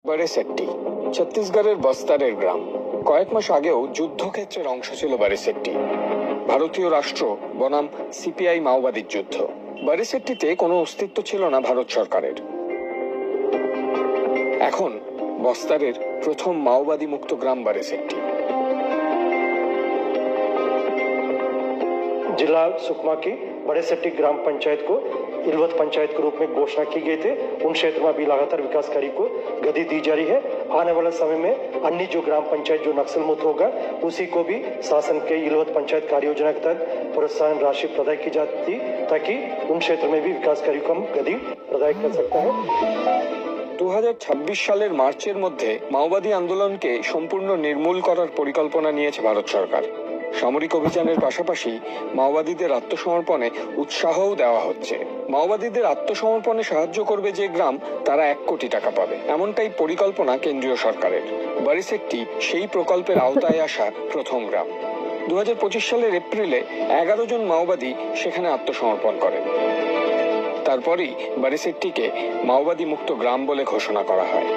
বারেসেট্টি ছত্তিশগড়ের বস্তারের গ্রাম। কয়েক মাস আগেও যুদ্ধক্ষেত্রের অংশ ছিল বারেসেট্টি। ভারতীয় রাষ্ট্র বনাম সিপিআই মাওবাদীর যুদ্ধ। বারেসেট্টিতে কোনো অস্তিত্ব ছিল না ভারত সরকারের। এখন বস্তারের প্রথম মাওবাদী মুক্ত গ্রাম বারেসেট্টি। जिला सुकमा की बड़ेसेट्टी ग्राम पंचायत को इलवत पंचायत के रूप में घोषणा की गई थी। उन क्षेत्र में भी लगातार विकास कार्य को गति दी जा रही है। आने वाले समय में अन्य जो ग्राम पंचायत जो नक्सल मुक्त होगा उसी को भी शासन के इलवत पंचायत कार्य योजना के तहत प्रोत्साहन राशि प्रदान की जाती, ताकि उन क्षेत्र में भी विकास कार्य को हम गति प्रदान कर सकते हैं। 2026 সালের মার্চের মধ্যে মাওবাদী আন্দোলনকে সম্পূর্ণ নির্মূল করার পরিকল্পনা নিয়েছে ভারত সরকার। সামরিক অভিযানের পাশাপাশি মাওবাদীদের আত্মসমর্পণে উৎসাহও দেওয়া হচ্ছে। মাওবাদীদের আত্মসমর্পণে সাহায্য করবে যে গ্রাম, তারা 1 কোটি টাকা পাবে, এমনটাই পরিকল্পনা কেন্দ্রীয় সরকারের। বারেসেট্টি সেই প্রকল্পের আওতায় আসা প্রথম গ্রাম। 2025 সালের এপ্রিলে 11 জন মাওবাদী সেখানে আত্মসমর্পণ করেন। তারপরই বারেসেট্টিকে মাওবাদী মুক্ত গ্রাম বলে ঘোষণা করা হয়।